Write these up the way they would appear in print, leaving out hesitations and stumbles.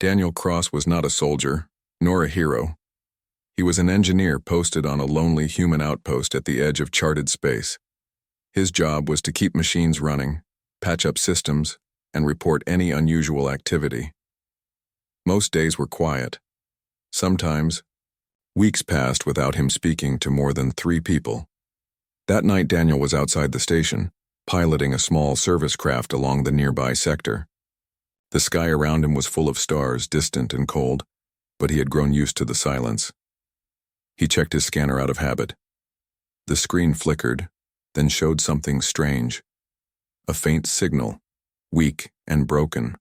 Daniel Cross was not a soldier, nor a hero. He was an engineer posted on a lonely human outpost at the edge of charted space. His job was to keep machines running, patch up systems, and report any unusual activity. Most days were quiet. Sometimes, weeks passed without him speaking to more than 3 people. That night Daniel was outside the station, piloting a small service craft along the nearby sector. The sky around him was full of stars, distant and cold, but he had grown used to the silence. He checked his scanner out of habit. The screen flickered, then showed something strange. A faint signal, weak and broken,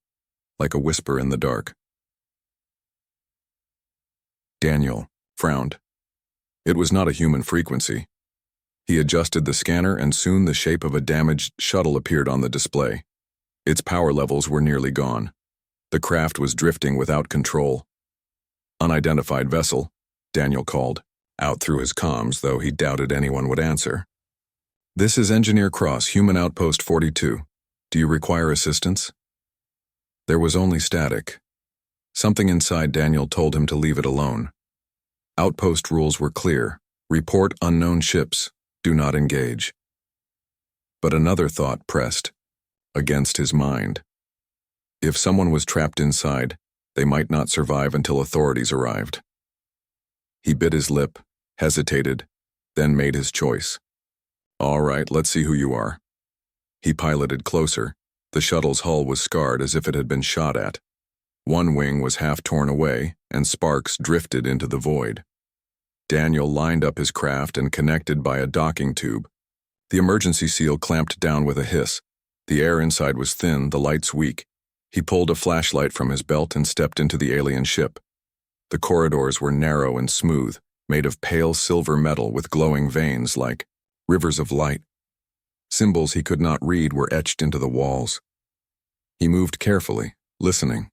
like a whisper in the dark. Daniel frowned. It was not a human frequency. He adjusted the scanner and soon the shape of a damaged shuttle appeared on the display. Its power levels were nearly gone. The craft was drifting without control. Unidentified vessel, Daniel called, out through his comms, though he doubted anyone would answer. This is Engineer Cross, Human Outpost 42. Do you require assistance? There was only static. Something inside Daniel told him to leave it alone. Outpost rules were clear. Report unknown ships. Do not engage. But another thought pressed against his mind. If someone was trapped inside, they might not survive until authorities arrived. He bit his lip, hesitated, then made his choice. All right, let's see who you are. He piloted closer. The shuttle's hull was scarred as if it had been shot at. One wing was half torn away, and sparks drifted into the void. Daniel lined up his craft and connected by a docking tube. The emergency seal clamped down with a hiss. The air inside was thin, the lights weak. He pulled a flashlight from his belt and stepped into the alien ship. The corridors were narrow and smooth, made of pale silver metal with glowing veins like rivers of light. Symbols he could not read were etched into the walls. He moved carefully, listening.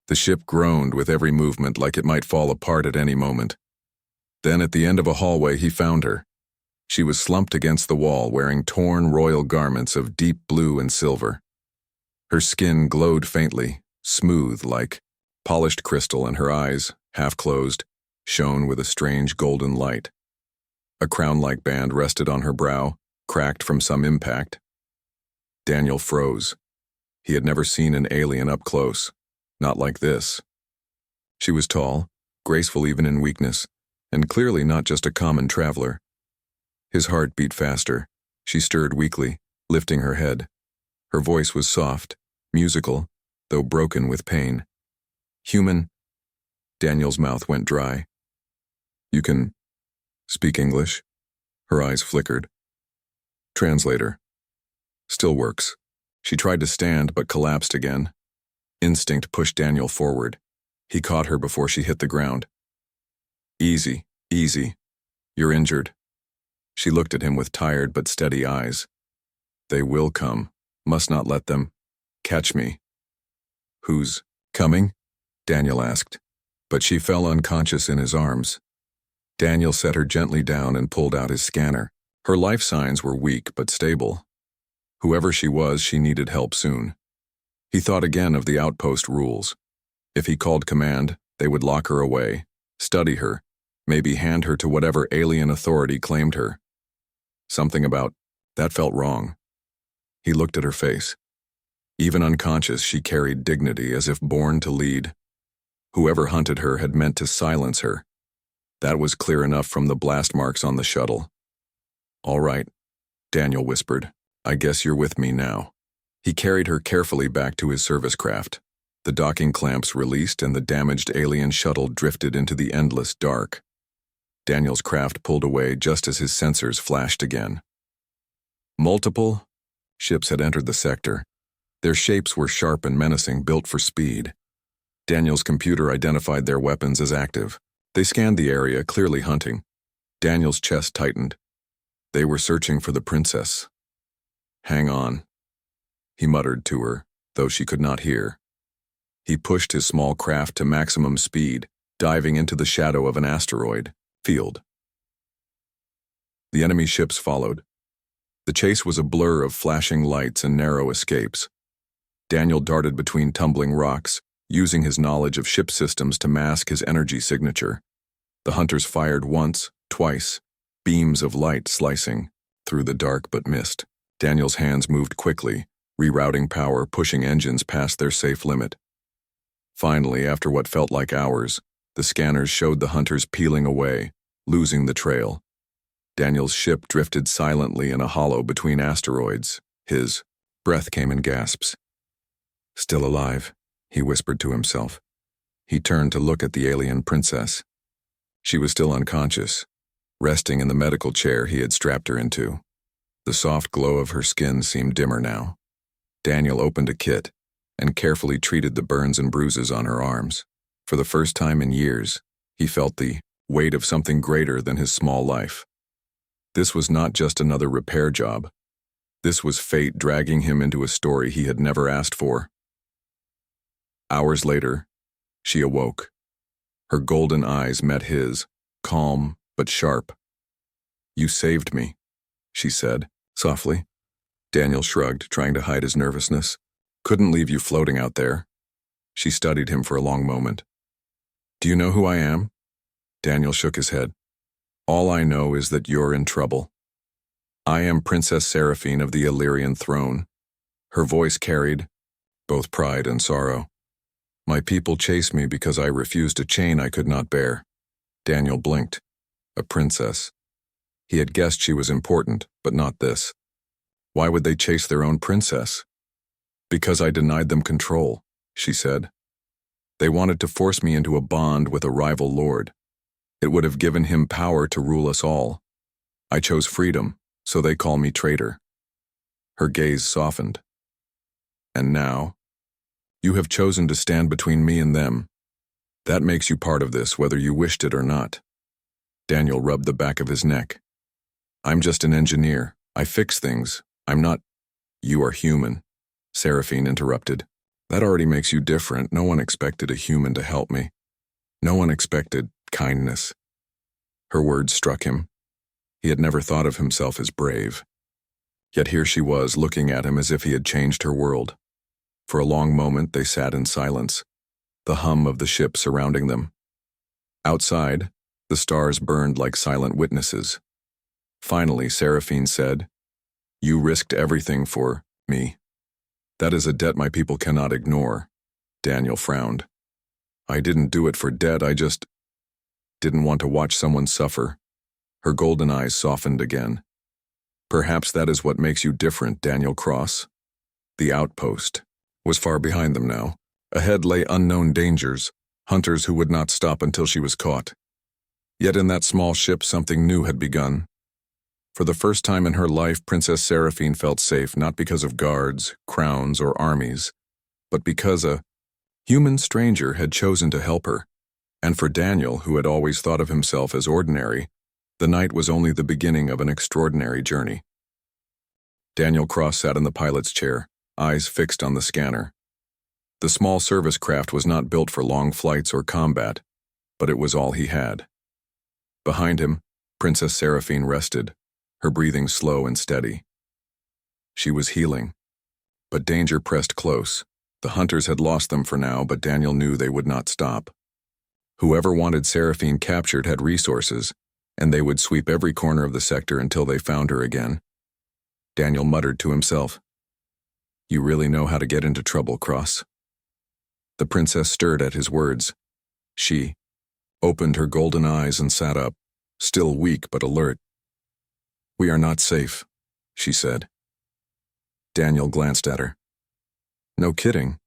The ship groaned with every movement like it might fall apart at any moment. Then at the end of a hallway he found her. She was slumped against the wall wearing torn royal garments of deep blue and silver. Her skin glowed faintly, smooth like polished crystal, and her eyes, half closed, shone with a strange golden light. A crown-like band rested on her brow, cracked from some impact. Daniel froze. He had never seen an alien up close, not like this. She was tall, graceful even in weakness, and clearly not just a common traveler. His heart beat faster. She stirred weakly, lifting her head. Her voice was soft, musical, though broken with pain. Human. Daniel's mouth went dry. You can speak English? Her eyes flickered. Translator. Still works. She tried to stand but collapsed again. Instinct pushed Daniel forward. He caught her before she hit the ground. Easy, easy. You're injured. She looked at him with tired but steady eyes. They will come. Must not let them. Catch me. Who's coming? Daniel asked, but she fell unconscious in his arms. Daniel set her gently down and pulled out his scanner. Her life signs were weak but stable. Whoever she was, she needed help soon. He thought again of the outpost rules. If he called command, they would lock her away, study her, maybe hand her to whatever alien authority claimed her. Something about that felt wrong. He looked at her face. Even unconscious, she carried dignity as if born to lead. Whoever hunted her had meant to silence her. That was clear enough from the blast marks on the shuttle. All right, Daniel whispered. I guess you're with me now. He carried her carefully back to his service craft. The docking clamps released and the damaged alien shuttle drifted into the endless dark. Daniel's craft pulled away just as his sensors flashed again. Multiple ships had entered the sector. Their shapes were sharp and menacing, built for speed. Daniel's computer identified their weapons as active. They scanned the area, clearly hunting. Daniel's chest tightened. They were searching for the princess. Hang on, he muttered to her, though she could not hear. He pushed his small craft to maximum speed, diving into the shadow of an asteroid field. The enemy ships followed. The chase was a blur of flashing lights and narrow escapes. Daniel darted between tumbling rocks, using his knowledge of ship systems to mask his energy signature. The hunters fired once, twice, beams of light slicing through the dark but mist. Daniel's hands moved quickly, rerouting power, pushing engines past their safe limit. Finally, after what felt like hours, the scanners showed the hunters peeling away, losing the trail. Daniel's ship drifted silently in a hollow between asteroids. His breath came in gasps. Still alive, he whispered to himself. He turned to look at the alien princess. She was still unconscious, resting in the medical chair he had strapped her into. The soft glow of her skin seemed dimmer now. Daniel opened a kit and carefully treated the burns and bruises on her arms. For the first time in years, he felt the weight of something greater than his small life. This was not just another repair job. This was fate dragging him into a story he had never asked for. Hours later, she awoke. Her golden eyes met his, calm but sharp. "You saved me," she said, softly. Daniel shrugged, trying to hide his nervousness. "Couldn't leave you floating out there." She studied him for a long moment. "Do you know who I am?" Daniel shook his head. "All I know is that you're in trouble. I am Princess Seraphine of the Illyrian throne." Her voice carried both pride and sorrow. "My people chase me because I refused a chain I could not bear." Daniel blinked. A princess. He had guessed she was important, but not this. Why would they chase their own princess? "Because I denied them control," she said. "They wanted to force me into a bond with a rival lord. It would have given him power to rule us all. I chose freedom, so they call me traitor." Her gaze softened. "And now, you have chosen to stand between me and them. That makes you part of this, whether you wished it or not." Daniel rubbed the back of his neck. "I'm just an engineer. I fix things. I'm not—" "You are human," Seraphine interrupted. "That already makes you different. No one expected a human to help me. No one expected kindness." Her words struck him. He had never thought of himself as brave. Yet here she was, looking at him as if he had changed her world. For a long moment they sat in silence, the hum of the ship surrounding them. Outside, the stars burned like silent witnesses. Finally, Seraphine said, "You risked everything for me. That is a debt my people cannot ignore." Daniel frowned. "I didn't do it for debt, I just didn't want to watch someone suffer." Her golden eyes softened again. "Perhaps that is what makes you different, Daniel Cross." The outpost was far behind them now. Ahead lay unknown dangers, hunters who would not stop until she was caught. Yet in that small ship something new had begun. For the first time in her life, Princess Seraphine felt safe, not because of guards, crowns, or armies, but because a human stranger had chosen to help her. And for Daniel, who had always thought of himself as ordinary, the night was only the beginning of an extraordinary journey. Daniel Cross sat in the pilot's chair, eyes fixed on the scanner. The small service craft was not built for long flights or combat, but it was all he had. Behind him, Princess Seraphine rested, her breathing slow and steady. She was healing, but danger pressed close. The hunters had lost them for now, but Daniel knew they would not stop. Whoever wanted Seraphine captured had resources, and they would sweep every corner of the sector until they found her again. Daniel muttered to himself, "You really know how to get into trouble, Cross." The princess stirred at his words. She opened her golden eyes and sat up, still weak but alert. "We are not safe," she said. Daniel glanced at her. "No kidding.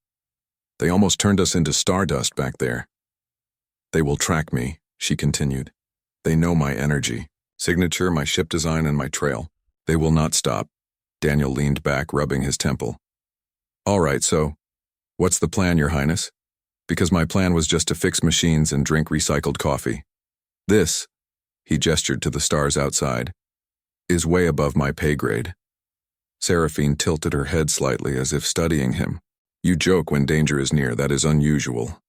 They almost turned us into stardust back there." "They will track me," she continued. "They know my energy, signature, my ship design, and my trail. They will not stop." Daniel leaned back, rubbing his temple. "All right, so, what's the plan, Your Highness? Because my plan was just to fix machines and drink recycled coffee. This," he gestured to the stars outside, "is way above my pay grade." Seraphine tilted her head slightly as if studying him. "You joke when danger is near, that is unusual."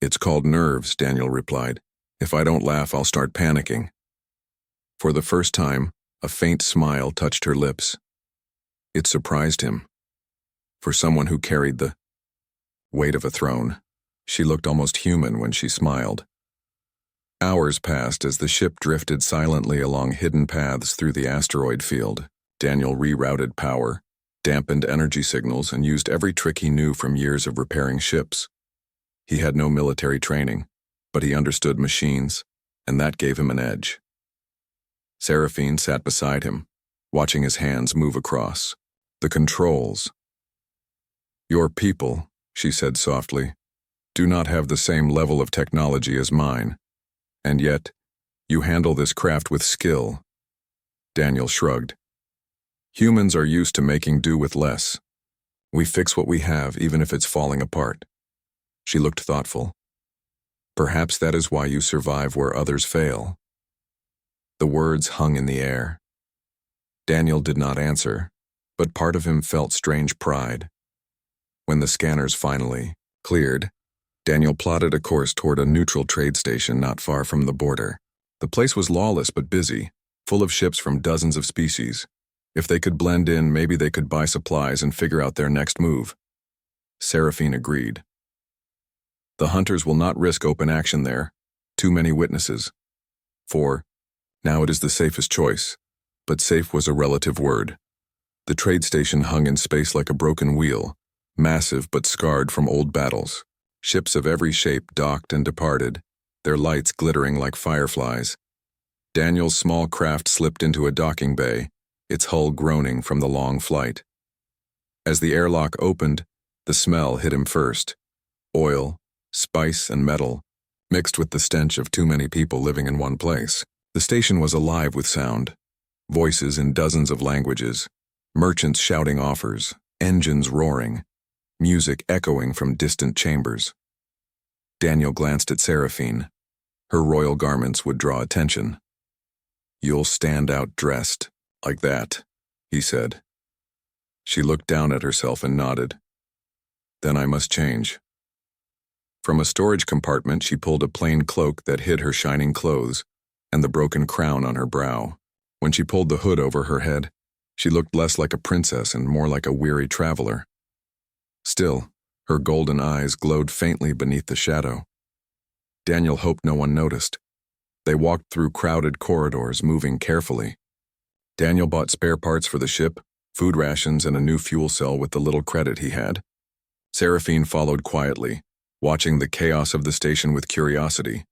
"It's called nerves," Daniel replied. "If I don't laugh, I'll start panicking." For the first time, a faint smile touched her lips. It surprised him. For someone who carried the weight of a throne. She looked almost human when she smiled. Hours passed as the ship drifted silently along hidden paths through the asteroid field. Daniel rerouted power, dampened energy signals, and used every trick he knew from years of repairing ships. He had no military training, but he understood machines, and that gave him an edge. Seraphine sat beside him, watching his hands move across. The controls. "Your people," she said softly, "do not have the same level of technology as mine. And yet, you handle this craft with skill." Daniel shrugged. "Humans are used to making do with less. We fix what we have even if it's falling apart." She looked thoughtful. "Perhaps that is why you survive where others fail." The words hung in the air. Daniel did not answer, but part of him felt strange pride. When the scanners finally cleared, Daniel plotted a course toward a neutral trade station not far from the border. The place was lawless but busy, full of ships from dozens of species. If they could blend in, maybe they could buy supplies and figure out their next move. Seraphine agreed. "The hunters will not risk open action there. Too many witnesses. 4. Now it is the safest choice." But safe was a relative word. The trade station hung in space like a broken wheel, massive but scarred from old battles. Ships of every shape docked and departed, their lights glittering like fireflies. Daniel's small craft slipped into a docking bay, its hull groaning from the long flight. As the airlock opened, the smell hit him first. Oil, spice, and metal, mixed with the stench of too many people living in one place. The station was alive with sound. Voices in dozens of languages, merchants shouting offers, engines roaring, music echoing from distant chambers. Daniel glanced at Seraphine. Her royal garments would draw attention. "You'll stand out dressed, like that," he said. She looked down at herself and nodded. "Then I must change." From a storage compartment she pulled a plain cloak that hid her shining clothes and the broken crown on her brow. When she pulled the hood over her head, she looked less like a princess and more like a weary traveler. Still, her golden eyes glowed faintly beneath the shadow. Daniel hoped no one noticed. They walked through crowded corridors, moving carefully. Daniel bought spare parts for the ship, food rations, and a new fuel cell with the little credit he had. Seraphine followed quietly, watching the chaos of the station with curiosity.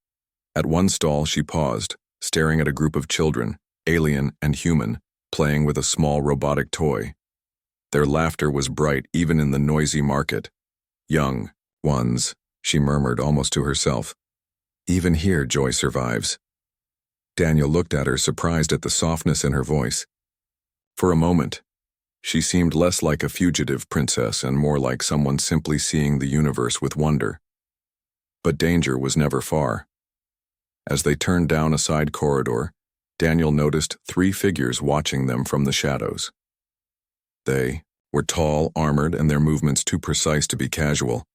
At one stall she paused, staring at a group of children, alien and human, playing with a small robotic toy. Their laughter was bright even in the noisy market. "Young ones," she murmured almost to herself. "Even here joy survives." Daniel looked at her, surprised at the softness in her voice. For a moment, she seemed less like a fugitive princess and more like someone simply seeing the universe with wonder. But danger was never far. As they turned down a side corridor, Daniel noticed 3 figures watching them from the shadows. They were tall, armored, and their movements too precise to be casual.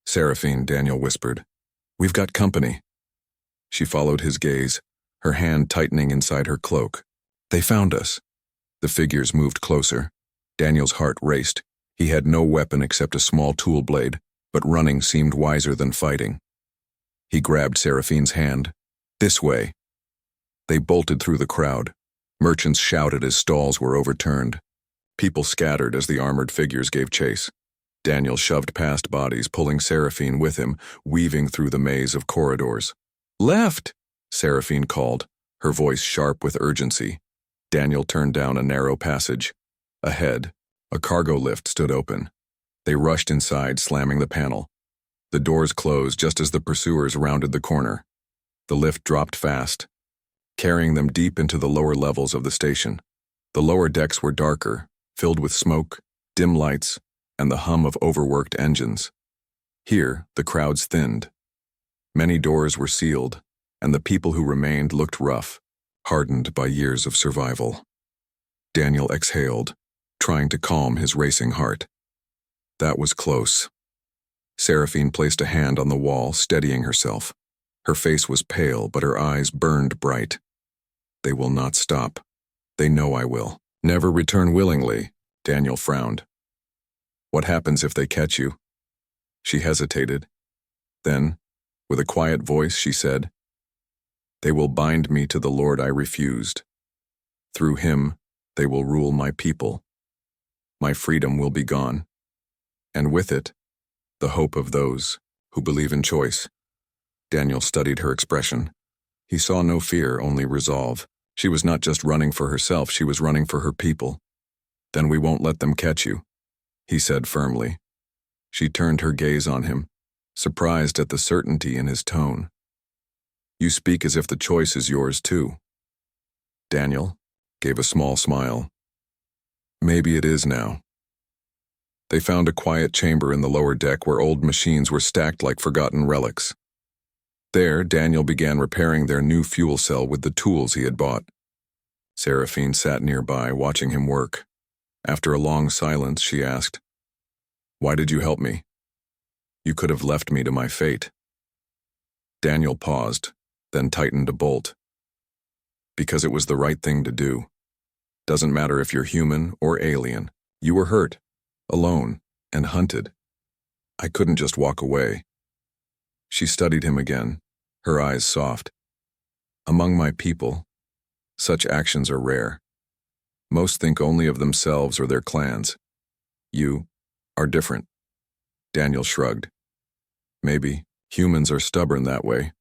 "Seraphine," Daniel whispered. "We've got company." She followed his gaze, her hand tightening inside her cloak. "They found us." The figures moved closer. Daniel's heart raced. He had no weapon except a small tool blade, but running seemed wiser than fighting. He grabbed Seraphine's hand. "This way." They bolted through the crowd. Merchants shouted as stalls were overturned. People scattered as the armored figures gave chase. Daniel shoved past bodies, pulling Seraphine with him, weaving through the maze of corridors. "Left!" Seraphine called, her voice sharp with urgency. Daniel turned down a narrow passage. Ahead, a cargo lift stood open. They rushed inside, slamming the panel. The doors closed just as the pursuers rounded the corner. The lift dropped fast, carrying them deep into the lower levels of the station. The lower decks were darker, filled with smoke, dim lights, and the hum of overworked engines. Here, the crowds thinned. Many doors were sealed, and the people who remained looked rough, hardened by years of survival. Daniel exhaled, trying to calm his racing heart. That was close. Seraphine placed a hand on the wall, steadying herself. Her face was pale, but her eyes burned bright. "They will not stop. They know I will." "Never return willingly," Daniel frowned. "What happens if they catch you?" She hesitated. Then, with a quiet voice, she said, "They will bind me to the Lord I refused. Through him, they will rule my people. My freedom will be gone. And with it, the hope of those who believe in choice." Daniel studied her expression. He saw no fear, only resolve. She was not just running for herself, she was running for her people. "Then we won't let them catch you," he said firmly. She turned her gaze on him, surprised at the certainty in his tone. "You speak as if the choice is yours too." Daniel gave a small smile. "Maybe it is now." They found a quiet chamber in the lower deck where old machines were stacked like forgotten relics. There, Daniel began repairing their new fuel cell with the tools he had bought. Seraphine sat nearby, watching him work. After a long silence, she asked, "Why did you help me? You could have left me to my fate." Daniel paused, then tightened a bolt. "Because it was the right thing to do. Doesn't matter if you're human or alien. You were hurt, alone, and hunted. I couldn't just walk away." She studied him again, her eyes soft. "Among my people, such actions are rare. Most think only of themselves or their clans. You are different." Daniel shrugged. "Maybe humans are stubborn that way.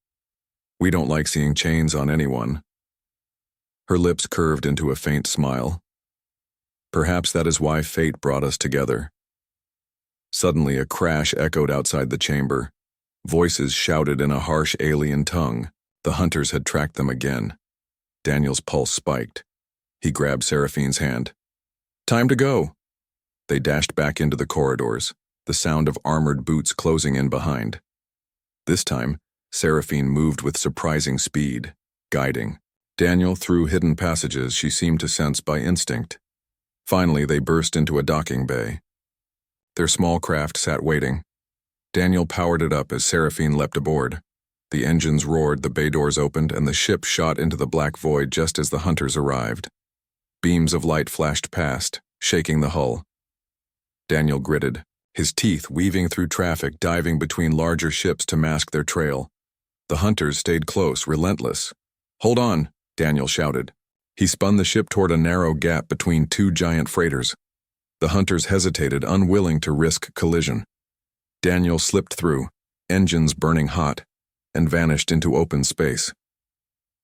We don't like seeing chains on anyone." Her lips curved into a faint smile. "Perhaps that is why fate brought us together." Suddenly, a crash echoed outside the chamber. Voices shouted in a harsh alien tongue. The hunters had tracked them again. Daniel's pulse spiked. He grabbed Seraphine's hand. "Time to go." They dashed back into the corridors, the sound of armored boots closing in behind. This time, Seraphine moved with surprising speed, guiding Daniel through hidden passages she seemed to sense by instinct. Finally, they burst into a docking bay. Their small craft sat waiting. Daniel powered it up as Seraphine leapt aboard. The engines roared, the bay doors opened, and the ship shot into the black void just as the hunters arrived. Beams of light flashed past, shaking the hull. Daniel gritted, his teeth weaving through traffic, diving between larger ships to mask their trail. The hunters stayed close, relentless. "Hold on," Daniel shouted. He spun the ship toward a narrow gap between two giant freighters. The hunters hesitated, unwilling to risk collision. Daniel slipped through, engines burning hot, and vanished into open space.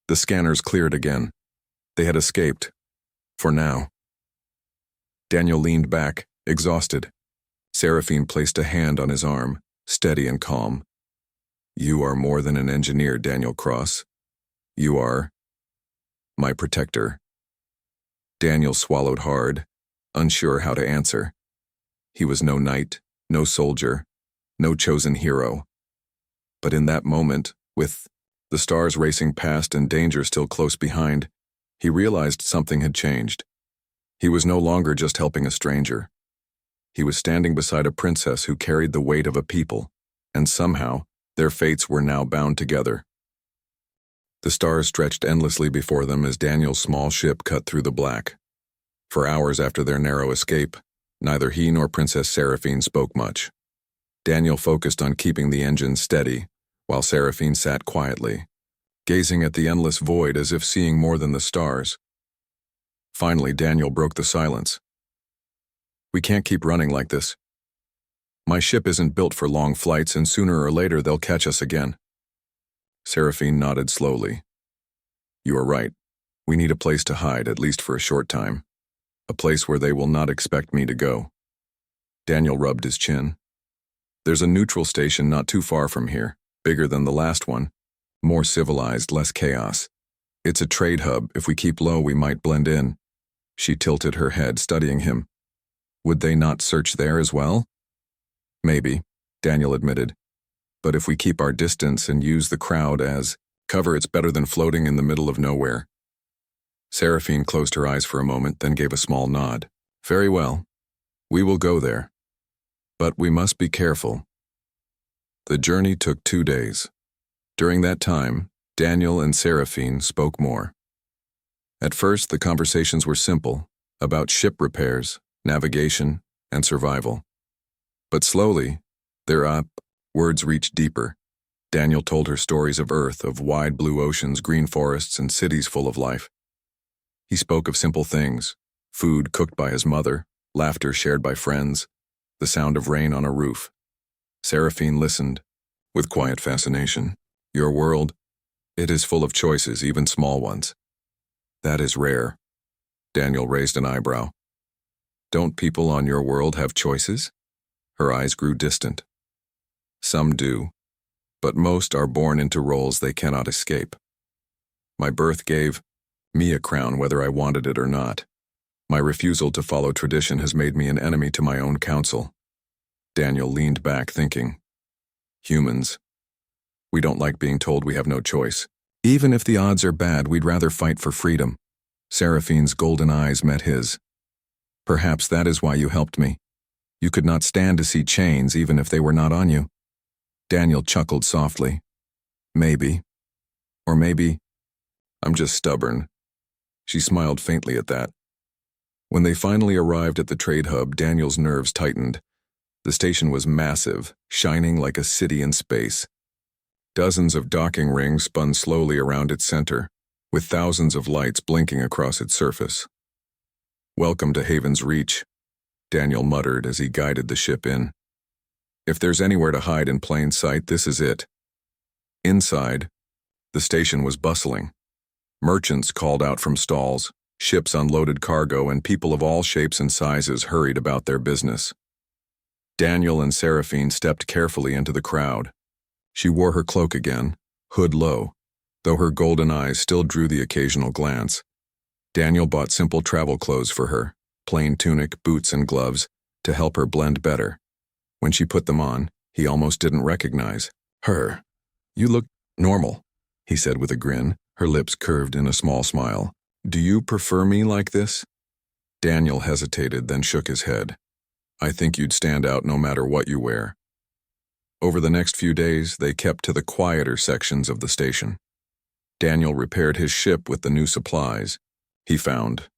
The scanners cleared again. They had escaped. For now. Daniel leaned back, exhausted. Seraphine placed a hand on his arm, steady and calm. "You are more than an engineer, Daniel Cross. You are my protector." Daniel swallowed hard, unsure how to answer. He was no knight, no soldier, no chosen hero. But in that moment, with the stars racing past and danger still close behind, he realized something had changed. He was no longer just helping a stranger. He was standing beside a princess who carried the weight of a people, and somehow, their fates were now bound together. The stars stretched endlessly before them as Daniel's small ship cut through the black. For hours after their narrow escape, neither he nor Princess Seraphine spoke much. Daniel focused on keeping the engine steady, while Seraphine sat quietly, gazing at the endless void as if seeing more than the stars. Finally, Daniel broke the silence. "We can't keep running like this. My ship isn't built for long flights, and sooner or later they'll catch us again." Seraphine nodded slowly. "You are right. We need a place to hide, at least for a short time. A place where they will not expect me to go." Daniel rubbed his chin. "There's a neutral station not too far from here, bigger than the last one, more civilized, less chaos. It's a trade hub. If we keep low, we might blend in." She tilted her head, studying him. "Would they not search there as well?" "Maybe," Daniel admitted. "But if we keep our distance and use the crowd as cover, it's better than floating in the middle of nowhere." Seraphine closed her eyes for a moment, then gave a small nod. "Very well. We will go there. But we must be careful." The journey took 2 days. During that time, Daniel and Seraphine spoke more. At first, the conversations were simple, about ship repairs, navigation, and survival. But slowly, Their words reached deeper. Daniel told her stories of Earth, of wide blue oceans, green forests, and cities full of life. He spoke of simple things: food cooked by his mother, laughter shared by friends, the sound of rain on a roof. Seraphine listened, with quiet fascination. Your world, it is full of choices, even small ones. That is rare. Daniel raised an eyebrow. Don't people on your world have choices? Her eyes grew distant. Some do, but most are born into roles they cannot escape. My birth gave me a crown whether I wanted it or not. My refusal to follow tradition has made me an enemy to my own counsel. Daniel leaned back, thinking. Humans. We don't like being told we have no choice. Even if the odds are bad, we'd rather fight for freedom. Seraphine's golden eyes met his. Perhaps that is why you helped me. You could not stand to see chains even if they were not on you. Daniel chuckled softly. Maybe. Or maybe I'm just stubborn. She smiled faintly at that. When they finally arrived at the trade hub, Daniel's nerves tightened. The station was massive, shining like a city in space. Dozens of docking rings spun slowly around its center, with thousands of lights blinking across its surface. Welcome to Haven's Reach, Daniel muttered as he guided the ship in. If there's anywhere to hide in plain sight, this is it. Inside, the station was bustling. Merchants called out from stalls, ships unloaded cargo, and people of all shapes and sizes hurried about their business. Daniel and Seraphine stepped carefully into the crowd. She wore her cloak again, hood low, though her golden eyes still drew the occasional glance. Daniel bought simple travel clothes for her, plain tunic, boots, and gloves, to help her blend better. When she put them on, he almost didn't recognize her. You look normal, he said with a grin, her lips curved in a small smile. Do you prefer me like this? Daniel hesitated, then shook his head. I think you'd stand out no matter what you wear. Over the next few days, they kept to the quieter sections of the station. Daniel repaired his ship with the new supplies he found.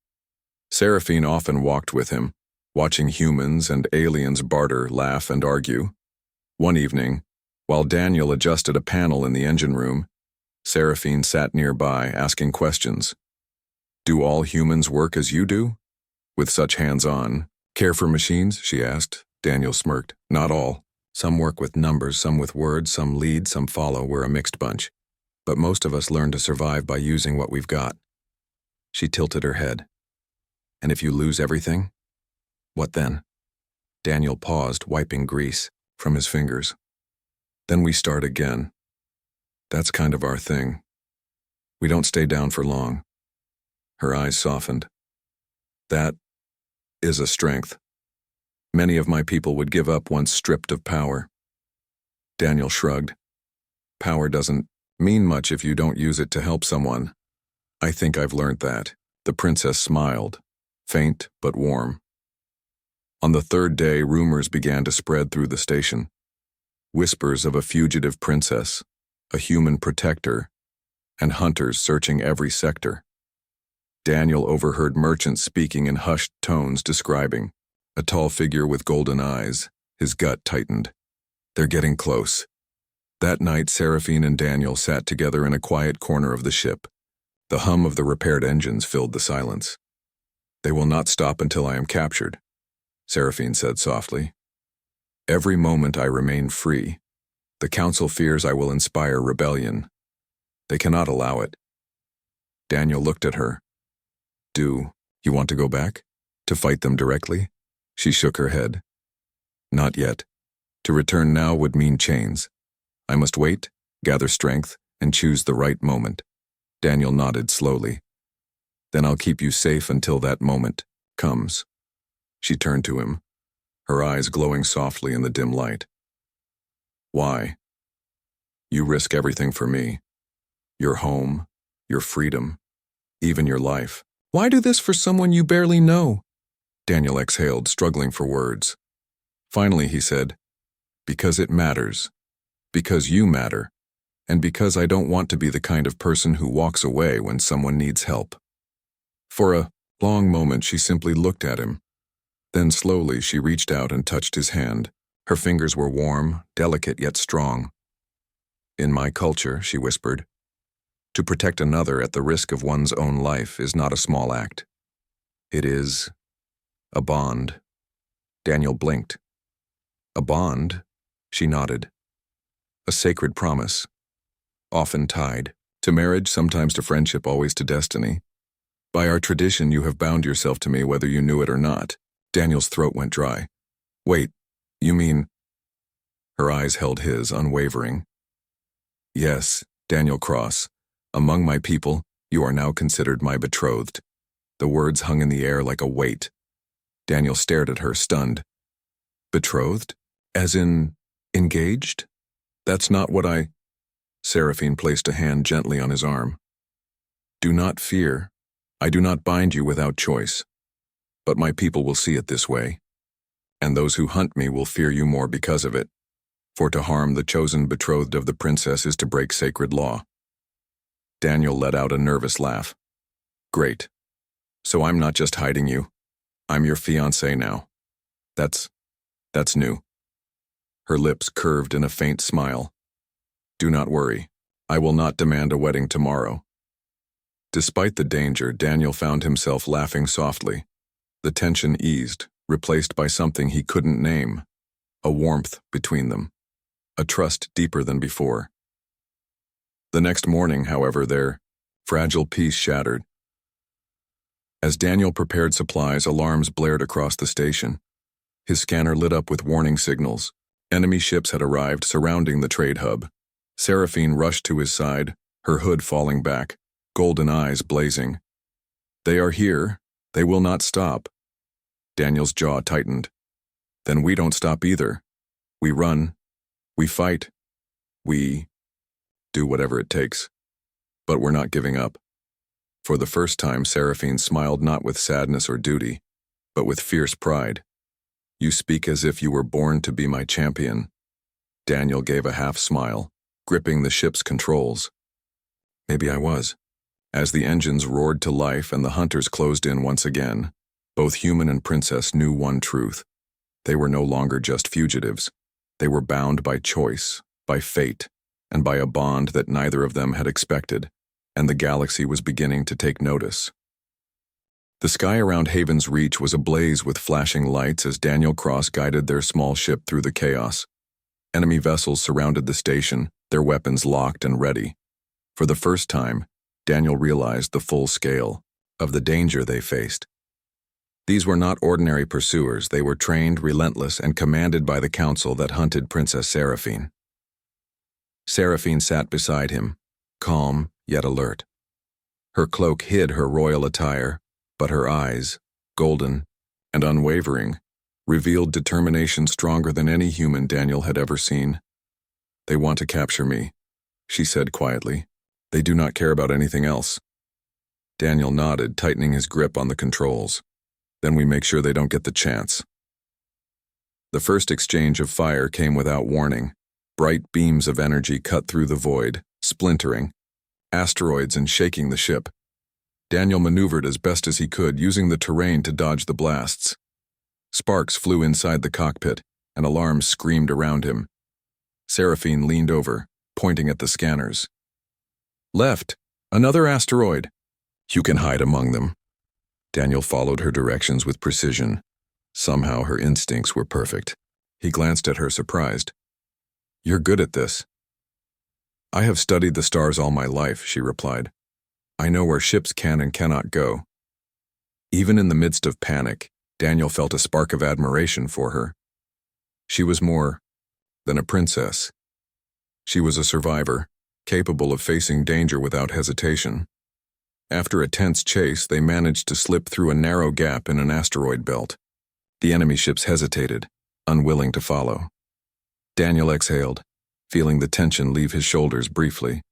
Seraphine often walked with him, watching humans and aliens barter, laugh, and argue. One evening, while Daniel adjusted a panel in the engine room, Seraphine sat nearby, asking questions. Do all humans work as you do? With such hands-on, care for machines, she asked. Daniel smirked. Not all. Some work with numbers, some with words, some lead, some follow. We're a mixed bunch. But most of us learn to survive by using what we've got. She tilted her head. And if you lose everything? What then? Daniel paused, wiping grease from his fingers. Then we start again. That's kind of our thing. We don't stay down for long. Her eyes softened. That is a strength. Many of my people would give up once stripped of power. Daniel shrugged. Power doesn't mean much if you don't use it to help someone. I think I've learned that. The princess smiled, faint but warm. On the third day, rumors began to spread through the station. Whispers of a fugitive princess, a human protector, and hunters searching every sector. Daniel overheard merchants speaking in hushed tones, describing a tall figure with golden eyes. His gut tightened. They're getting close. That night, Seraphine and Daniel sat together in a quiet corner of the ship. The hum of the repaired engines filled the silence. They will not stop until I am captured, Seraphine said softly. Every moment I remain free. The Council fears I will inspire rebellion. They cannot allow it. Daniel looked at her. Do you want to go back? To fight them directly? She shook her head. Not yet. To return now would mean chains. I must wait, gather strength, and choose the right moment. Daniel nodded slowly. Then I'll keep you safe until that moment comes. She turned to him, her eyes glowing softly in the dim light. Why? You risk everything for me. Your home, your freedom, even your life. Why do this for someone you barely know? Daniel exhaled, struggling for words. Finally, he said, because it matters. Because you matter. And because I don't want to be the kind of person who walks away when someone needs help. For a long moment, she simply looked at him. Then slowly, she reached out and touched his hand, Her fingers were warm, delicate yet strong. "In my culture," she whispered, "to protect another at the risk of one's own life is not a small act. It is a bond." Daniel blinked. "A bond?" She nodded. "A sacred promise, often tied to marriage, sometimes to friendship, always to destiny. By our tradition, you have bound yourself to me whether you knew it or not." Daniel's throat went dry. "Wait, you mean—" Her eyes held his, unwavering. "Yes, Daniel Cross. Among my people, you are now considered my betrothed." The words hung in the air like a weight. Daniel stared at her, stunned. "Betrothed? As in, engaged? That's not what I—" Seraphine placed a hand gently on his arm. "Do not fear. I do not bind you without choice. But my people will see it this way. And those who hunt me will fear you more because of it. For to harm the chosen betrothed of the princess is to break sacred law." Daniel let out a nervous laugh. "Great. So I'm not just hiding you. I'm your fiancé now. That's new." Her lips curved in a faint smile. "Do not worry. I will not demand a wedding tomorrow." Despite the danger, Daniel found himself laughing softly. The tension eased, replaced by something he couldn't name. A warmth between them. A trust deeper than before. The next morning, however, their fragile peace shattered. As Daniel prepared supplies, alarms blared across the station. His scanner lit up with warning signals. Enemy ships had arrived, surrounding the trade hub. Seraphine rushed to his side, her hood falling back, golden eyes blazing. "They are here. They will not stop." Daniel's jaw tightened. "Then we don't stop either. We run. We fight. We do whatever it takes. But we're not giving up." For the first time, Seraphine smiled not with sadness or duty, but with fierce pride. "You speak as if you were born to be my champion." Daniel gave a half smile, gripping the ship's controls. "Maybe I was." As the engines roared to life and the hunters closed in once again, both human and princess knew one truth. They were no longer just fugitives. They were bound by choice, by fate, and by a bond that neither of them had expected, and the galaxy was beginning to take notice. The sky around Haven's Reach was ablaze with flashing lights as Daniel Cross guided their small ship through the chaos. Enemy vessels surrounded the station, their weapons locked and ready. For the first time, Daniel realized the full scale of the danger they faced. These were not ordinary pursuers. They were trained, relentless, and commanded by the council that hunted Princess Seraphine. Seraphine sat beside him, calm yet alert. Her cloak hid her royal attire, but her eyes, golden and unwavering, revealed determination stronger than any human Daniel had ever seen. "They want to capture me," she said quietly. "They do not care about anything else." Daniel nodded, tightening his grip on the controls. "Then we make sure they don't get the chance." The first exchange of fire came without warning. Bright beams of energy cut through the void, splintering asteroids and shaking the ship. Daniel maneuvered as best as he could, using the terrain to dodge the blasts. Sparks flew inside the cockpit, and alarms screamed around him. Seraphine leaned over, pointing at the scanners. "Left, another asteroid." "You can hide among them." Daniel followed her directions with precision. Somehow her instincts were perfect. He glanced at her, surprised. "You're good at this." "I have studied the stars all my life," she replied. "I know where ships can and cannot go." Even in the midst of panic, Daniel felt a spark of admiration for her. She was more than a princess. She was a survivor, capable of facing danger without hesitation. After a tense chase, they managed to slip through a narrow gap in an asteroid belt. The enemy ships hesitated, unwilling to follow. Daniel exhaled, feeling the tension leave his shoulders briefly.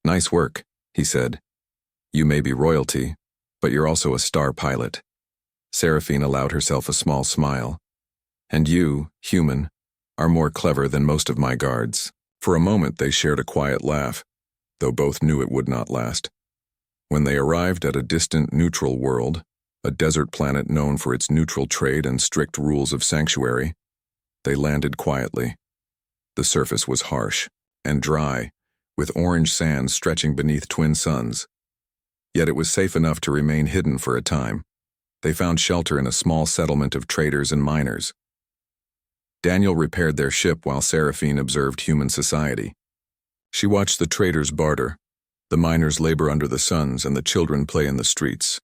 "Nice work," he said. "You may be royalty, but you're also a star pilot." Seraphine allowed herself a small smile. "And you, human, are more clever than most of my guards." For a moment they shared a quiet laugh, though both knew it would not last. When they arrived at a distant neutral world, a desert planet known for its neutral trade and strict rules of sanctuary, They landed quietly. The surface was harsh and dry, with orange sands stretching beneath twin suns. Yet it was safe enough to remain hidden for a time. They found shelter in a small settlement of traders and miners. Daniel repaired their ship while Seraphine observed human society. She watched the traders barter, the miners labor under the suns, and the children play in the streets.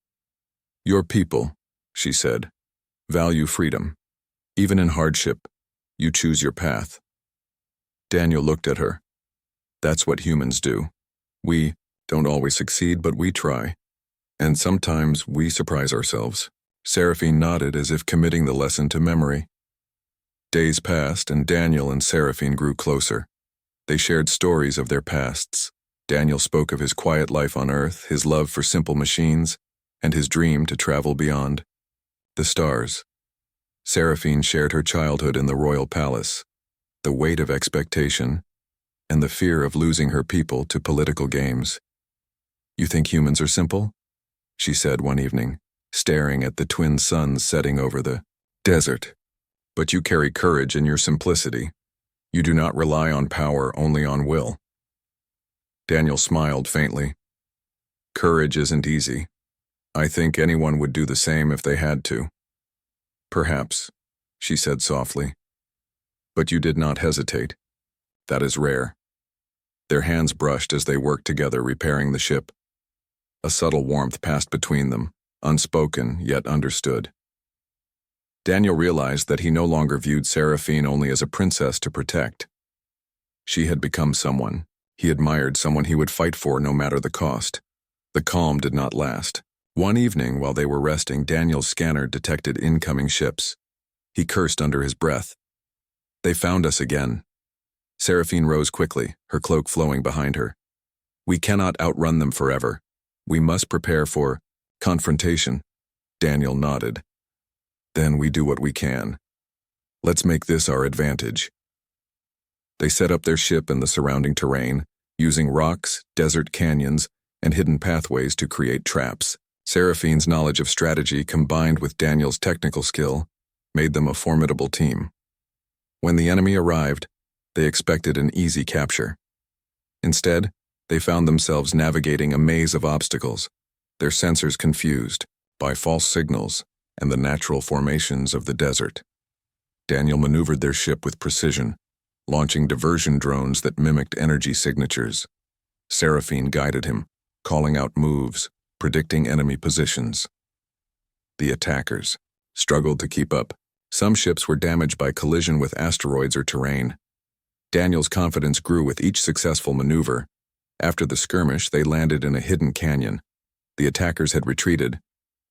"Your people," she said, "value freedom. Even in hardship, you choose your path." Daniel looked at her. "That's what humans do. We don't always succeed, but we try. And sometimes we surprise ourselves." Seraphine nodded as if committing the lesson to memory. Days passed, and Daniel and Seraphine grew closer. They shared stories of their pasts. Daniel spoke of his quiet life on Earth, his love for simple machines, and his dream to travel beyond the stars. Seraphine shared her childhood in the royal palace, the weight of expectation, and the fear of losing her people to political games. "You think humans are simple?" she said one evening, staring at the twin suns setting over the desert. "But you carry courage in your simplicity. You do not rely on power, only on will." Daniel smiled faintly. "Courage isn't easy. I think anyone would do the same if they had to." "Perhaps," she said softly. "But you did not hesitate. That is rare." Their hands brushed as they worked together repairing the ship. A subtle warmth passed between them, unspoken yet understood. Daniel realized that he no longer viewed Seraphine only as a princess to protect. She had become someone he admired, someone he would fight for no matter the cost. The calm did not last. One evening, while they were resting, Daniel's scanner detected incoming ships. He cursed under his breath. "They found us again." Seraphine rose quickly, her cloak flowing behind her. "We cannot outrun them forever. We must prepare for confrontation." Daniel nodded. "Then we do what we can. Let's make this our advantage." They set up their ship in the surrounding terrain, using rocks, desert canyons, and hidden pathways to create traps. Seraphine's knowledge of strategy combined with Daniel's technical skill made them a formidable team. When the enemy arrived, they expected an easy capture. Instead, they found themselves navigating a maze of obstacles, their sensors confused by false signals and the natural formations of the desert. Daniel maneuvered their ship with precision, launching diversion drones that mimicked energy signatures. Seraphine guided him, calling out moves, predicting enemy positions. The attackers struggled to keep up. Some ships were damaged by collision with asteroids or terrain. Daniel's confidence grew with each successful maneuver. After the skirmish, they landed in a hidden canyon. The attackers had retreated,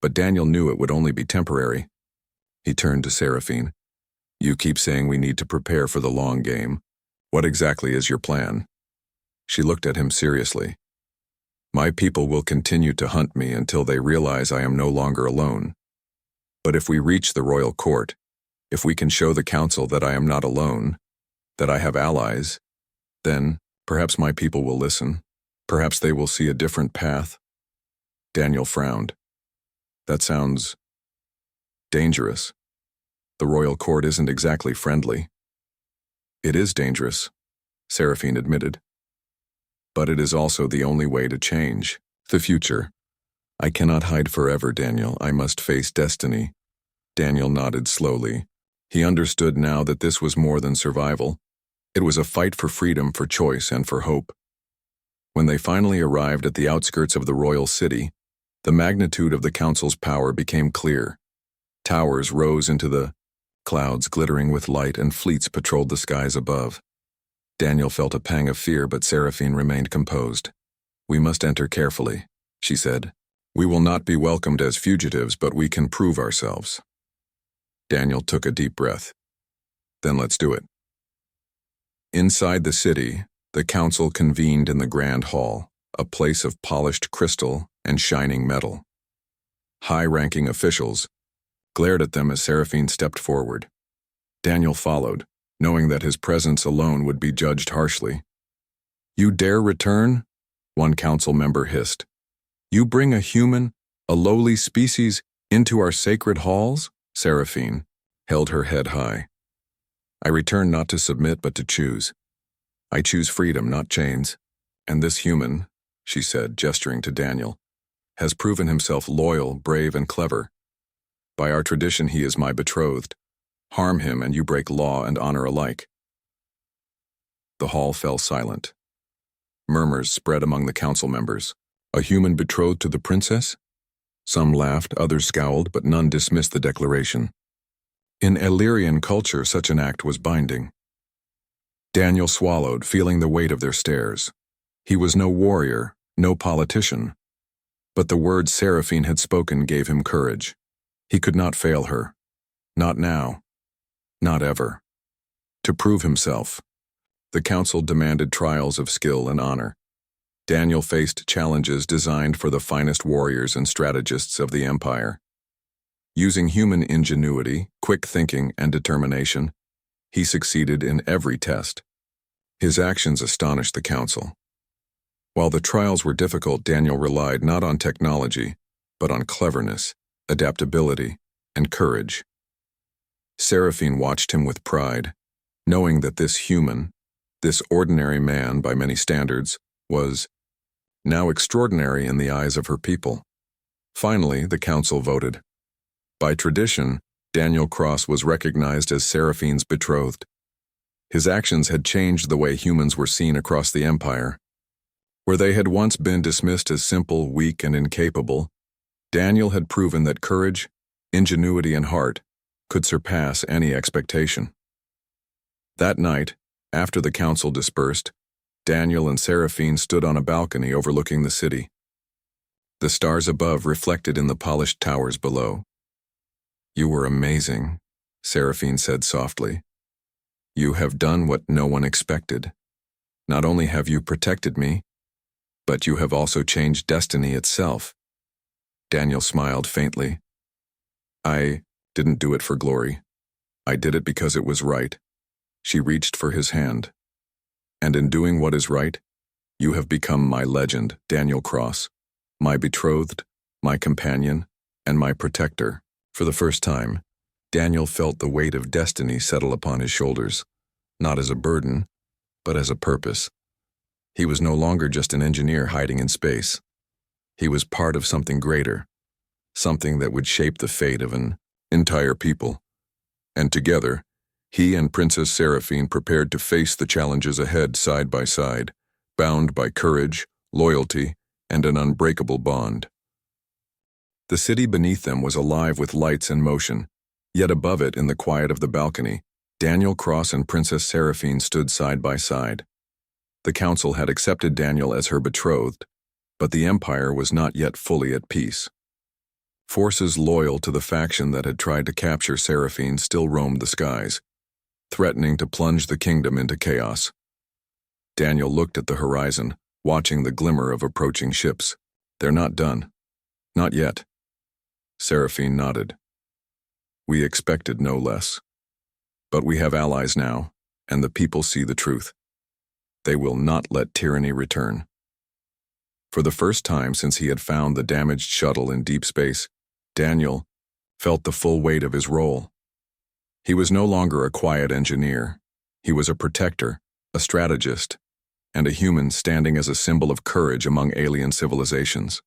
but Daniel knew it would only be temporary. He turned to Seraphine. "You keep saying we need to prepare for the long game. What exactly is your plan?" She looked at him seriously. "My people will continue to hunt me until they realize I am no longer alone. But if we reach the royal court, if we can show the council that I am not alone, that I have allies, then perhaps my people will listen. Perhaps they will see a different path." Daniel frowned. "That sounds dangerous. The royal court isn't exactly friendly." "It is dangerous," Seraphine admitted. "But it is also the only way to change the future. I cannot hide forever, Daniel. I must face destiny." Daniel nodded slowly. He understood now that this was more than survival. It was a fight for freedom, for choice, and for hope. When they finally arrived at the outskirts of the royal city, the magnitude of the council's power became clear. Towers rose into the clouds glittering with light, and fleets patrolled the skies above. Daniel felt a pang of fear, but Seraphine remained composed. "We must enter carefully," she said. "We will not be welcomed as fugitives, but we can prove ourselves." Daniel took a deep breath. "Then let's do it." Inside the city, the council convened in the grand hall, a place of polished crystal and shining metal. High-ranking officials glared at them as Seraphine stepped forward. Daniel followed, knowing that his presence alone would be judged harshly. "You dare return?" one council member hissed. "You bring a human, a lowly species, into our sacred halls?" Seraphine held her head high. I return not to submit but to choose. I choose freedom, not chains. And this human, she said, gesturing to Daniel, has proven himself loyal, brave, and clever. By our tradition, he is my betrothed. Harm him and you break law and honor alike. The hall fell silent. Murmurs spread among the council members. A human betrothed to the princess? Some laughed, others scowled, but none dismissed the declaration. In Illyrian culture, such an act was binding. Daniel swallowed, feeling the weight of their stares. He was no warrior, no politician. But the words Seraphine had spoken gave him courage. He could not fail her. Not now. Not ever. To prove himself, the council demanded trials of skill and honor. Daniel faced challenges designed for the finest warriors and strategists of the Empire. Using human ingenuity, quick thinking, and determination, he succeeded in every test. His actions astonished the council. While the trials were difficult, Daniel relied not on technology, but on cleverness, adaptability, and courage. Seraphine watched him with pride, knowing that this human, this ordinary man by many standards, was now extraordinary in the eyes of her people. Finally, the council voted. By tradition, Daniel Cross was recognized as Seraphine's betrothed. His actions had changed the way humans were seen across the Empire. Where they had once been dismissed as simple, weak, and incapable, Daniel had proven that courage, ingenuity, and heart could surpass any expectation. That night, after the council dispersed, Daniel and Seraphine stood on a balcony overlooking the city. The stars above reflected in the polished towers below. "You were amazing," Seraphine said softly. "You have done what no one expected. Not only have you protected me, but you have also changed destiny itself." Daniel smiled faintly. "I didn't do it for glory. I did it because it was right." She reached for his hand. "And in doing what is right, you have become my legend, Daniel Cross, my betrothed, my companion, and my protector." For the first time, Daniel felt the weight of destiny settle upon his shoulders, not as a burden, but as a purpose. He was no longer just an engineer hiding in space. He was part of something greater, something that would shape the fate of an entire people. And together, he and Princess Seraphine prepared to face the challenges ahead side by side, bound by courage, loyalty, and an unbreakable bond. The city beneath them was alive with lights and motion, yet above it, in the quiet of the balcony, Daniel Cross and Princess Seraphine stood side by side. The council had accepted Daniel as her betrothed, but the Empire was not yet fully at peace. Forces loyal to the faction that had tried to capture Seraphine still roamed the skies, threatening to plunge the kingdom into chaos. Daniel looked at the horizon, watching the glimmer of approaching ships. "They're not done. Not yet." Seraphine nodded. "We expected no less. But we have allies now, and the people see the truth. They will not let tyranny return." For the first time since he had found the damaged shuttle in deep space, Daniel felt the full weight of his role. He was no longer a quiet engineer. He was a protector, a strategist, and a human standing as a symbol of courage among alien civilizations.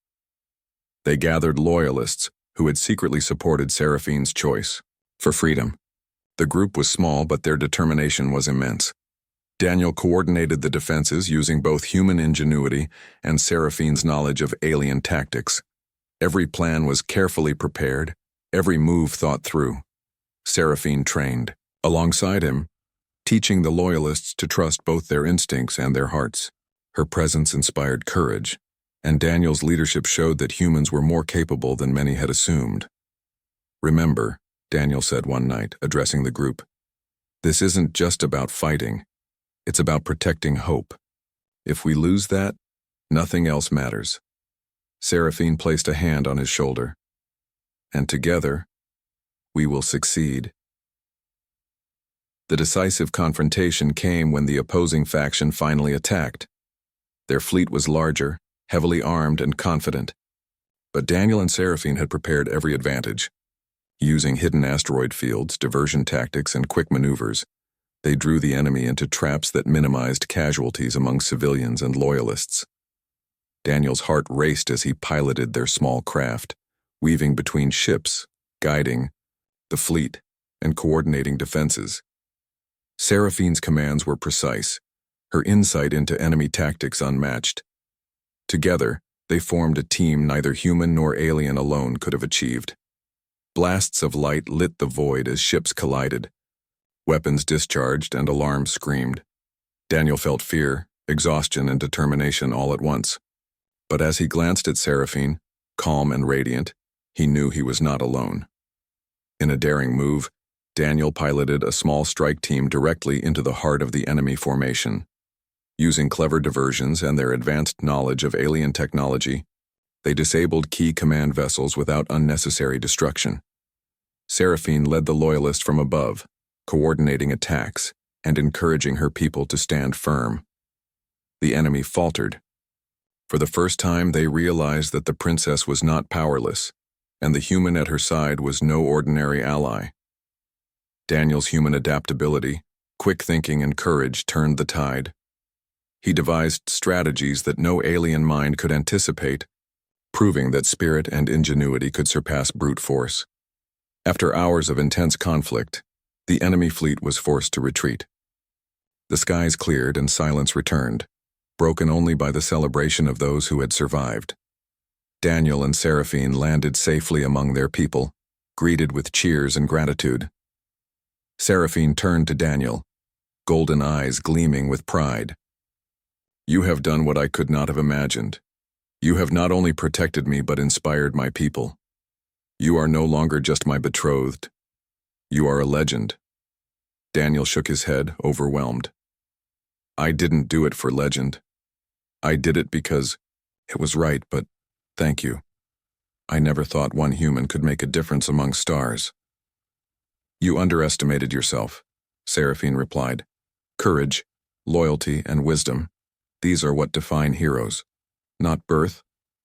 They gathered loyalists who had secretly supported Seraphine's choice for freedom. The group was small, but their determination was immense. Daniel coordinated the defenses using both human ingenuity and Seraphine's knowledge of alien tactics. Every plan was carefully prepared, every move thought through. Seraphine trained alongside him, teaching the loyalists to trust both their instincts and their hearts. Her presence inspired courage, and Daniel's leadership showed that humans were more capable than many had assumed. "Remember," Daniel said one night, addressing the group, "this isn't just about fighting. It's about protecting hope. If we lose that, nothing else matters." Seraphine placed a hand on his shoulder. "And together, we will succeed." The decisive confrontation came when the opposing faction finally attacked. Their fleet was larger, heavily armed, and confident. But Daniel and Seraphine had prepared every advantage. Using hidden asteroid fields, diversion tactics, and quick maneuvers, They drew the enemy into traps that minimized casualties among civilians and loyalists. Daniel's heart raced as he piloted their small craft, weaving between ships, guiding the fleet, and coordinating defenses. Seraphine's commands were precise, her insight into enemy tactics unmatched. Together, they formed a team neither human nor alien alone could have achieved. Blasts of light lit the void as ships collided. Weapons discharged and alarms screamed. Daniel felt fear, exhaustion, and determination all at once. But as he glanced at Seraphine, calm and radiant, he knew he was not alone. In a daring move, Daniel piloted a small strike team directly into the heart of the enemy formation. Using clever diversions and their advanced knowledge of alien technology, they disabled key command vessels without unnecessary destruction. Seraphine led the Loyalists from above, coordinating attacks and encouraging her people to stand firm. The enemy faltered. For the first time, they realized that the princess was not powerless, and the human at her side was no ordinary ally. Daniel's human adaptability, quick thinking, and courage turned the tide. He devised strategies that no alien mind could anticipate, proving that spirit and ingenuity could surpass brute force. After hours of intense conflict, the enemy fleet was forced to retreat. The skies cleared and silence returned, broken only by the celebration of those who had survived. Daniel and Seraphine landed safely among their people, greeted with cheers and gratitude. Seraphine turned to Daniel, golden eyes gleaming with pride. "You have done what I could not have imagined. You have not only protected me but inspired my people. You are no longer just my betrothed. You are a legend." Daniel shook his head, overwhelmed. "I didn't do it for legend. I did it because it was right, but thank you. I never thought one human could make a difference among stars." "You underestimated yourself," Seraphine replied. "Courage, loyalty, and wisdom, these are what define heroes, not birth,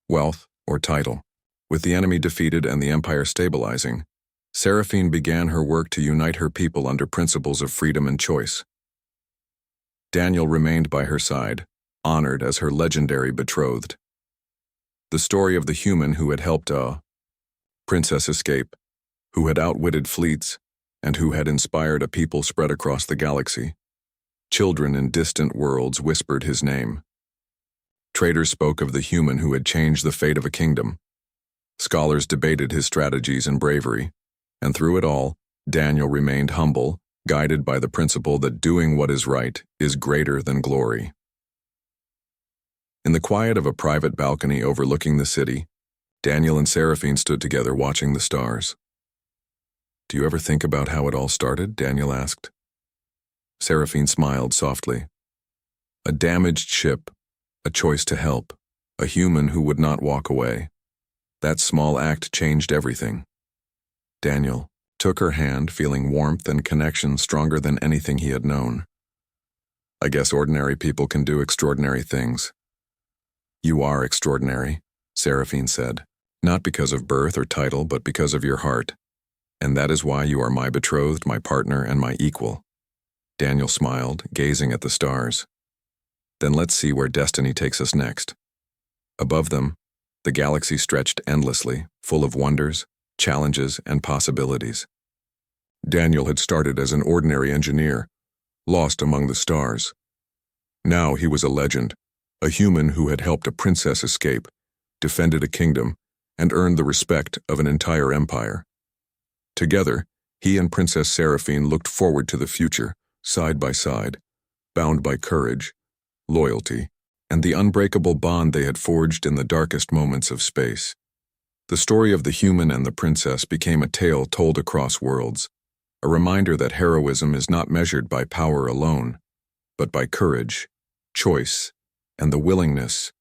wealth, or title." With the enemy defeated and the empire stabilizing, Seraphine began her work to unite her people under principles of freedom and choice. Daniel remained by her side, honored as her legendary betrothed. The story of the human who had helped a princess escape, who had outwitted fleets, and who had inspired a people spread across the galaxy. Children in distant worlds whispered his name. Traders spoke of the human who had changed the fate of a kingdom. Scholars debated his strategies and bravery, and through it all, Daniel remained humble, guided by the principle that doing what is right is greater than glory. In the quiet of a private balcony overlooking the city, Daniel and Seraphine stood together watching the stars. "Do you ever think about how it all started?" Daniel asked. Seraphine smiled softly. "A damaged ship, a choice to help, a human who would not walk away. That small act changed everything." Daniel took her hand, feeling warmth and connection stronger than anything he had known. "I guess ordinary people can do extraordinary things." "You are extraordinary," Seraphine said, "not because of birth or title, but because of your heart. And that is why you are my betrothed, my partner, and my equal." Daniel smiled, gazing at the stars. "Then let's see where destiny takes us next." Above them, the galaxy stretched endlessly, full of wonders, challenges, and possibilities. Daniel had started as an ordinary engineer, lost among the stars. Now he was a legend, a human who had helped a princess escape, defended a kingdom, and earned the respect of an entire empire. Together, he and Princess Seraphine looked forward to the future, side by side, bound by courage, loyalty, and the unbreakable bond they had forged in the darkest moments of space. The story of the human and the princess became a tale told across worlds, a reminder that heroism is not measured by power alone, but by courage, choice, and the willingness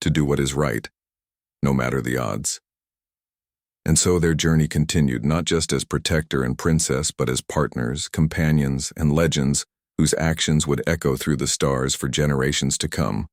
to do what is right, no matter the odds. And so their journey continued, not just as protector and princess, but as partners, companions, and legends whose actions would echo through the stars for generations to come.